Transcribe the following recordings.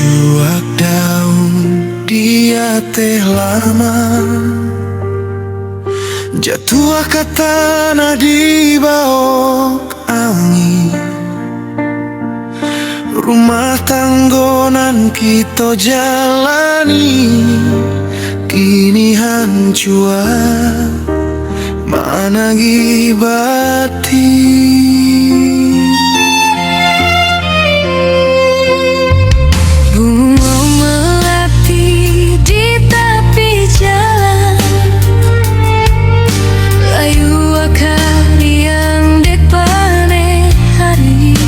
Cuak daun dia teh lama, jatuh ke tanah di bawah angin. Rumah tanggonan kita jalani kini hancur, mana gibati. Bunga melati di tepi jalan, layu akar yang dek pane hari.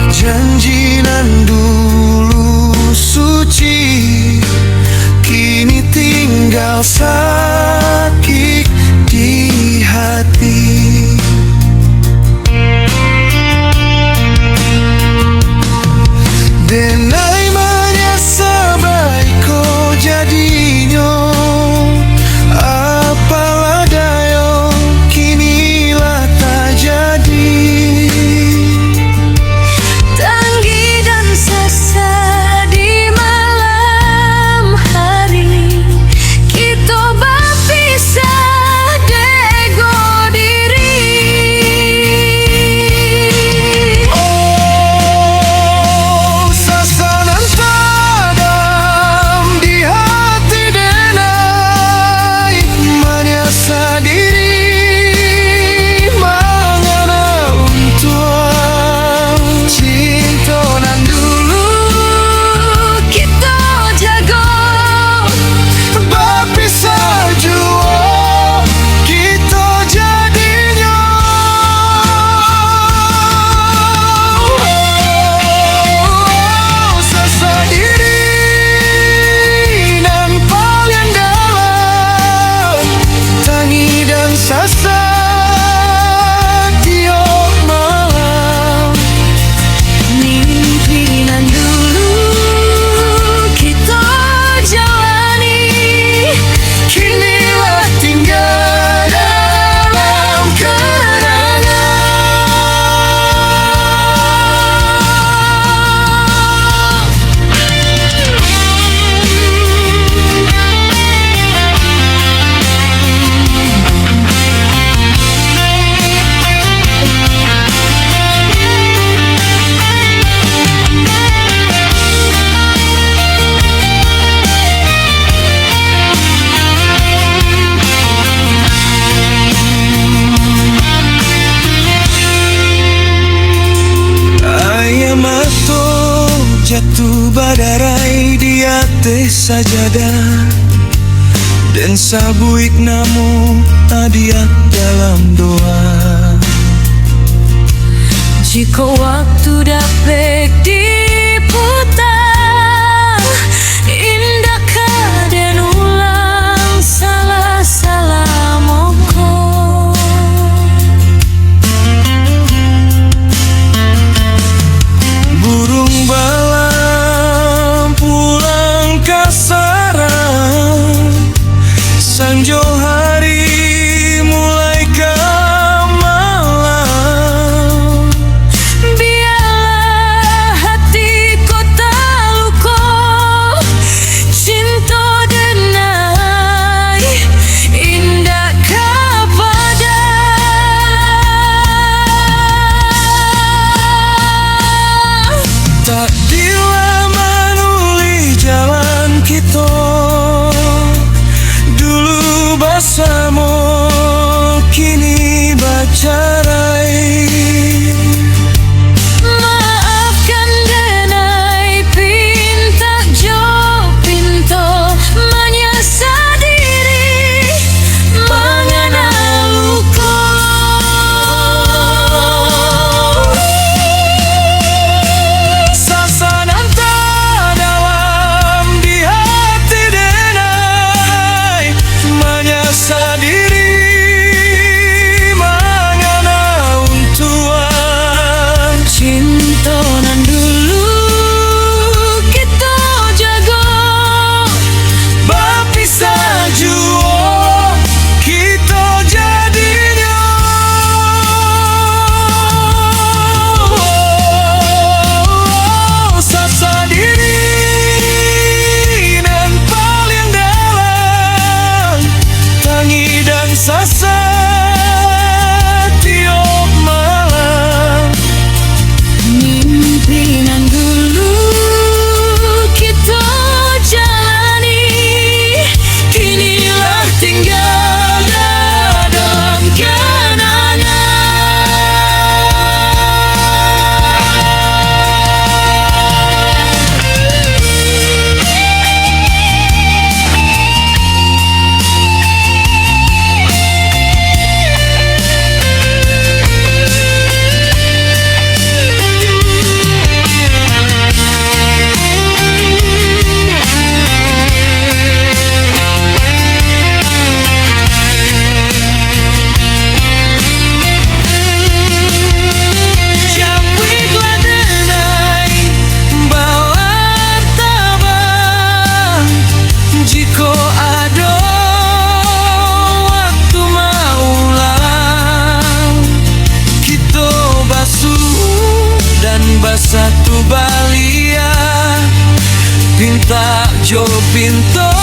Janji nan dulu suci kini tinggal sakit di hati. Denai menyesal baik kau jadinya, apalah dayo kinilah tak jadi. Tanggi dan sasa di malam hari, kita berpisah dego diri. Oh, sasaran tadam di hati denai menyesal diri, mengana untuk cinta nan dulu Kita jago berpisah jua kita jadinya. Oh, sasa diri nan paling dalam, tangi dan sasa tiap malam. mimpi nan dulu kita jalani, Kinilah tinggal dalam kenangan. Ayam atau jatuh badarai di atas sajadah, dan sabuik namu hadiah dalam doa. jika waktu dapat diputar, indah kaden ulang salah-salah moko. Burung balam pulang ke sarang, sanjo hari mulai ke malam. Biarlah hatiku terluka, cinta denai indah kepada. Takdirlah menuli jalan kita dulu bersama, kini bercerai. Maafkan denai pinta jo pinto, menyesal diri mengena luka. Sasaran terdalam di hati denai menyesal diri, mengena balia, pinta jo pinto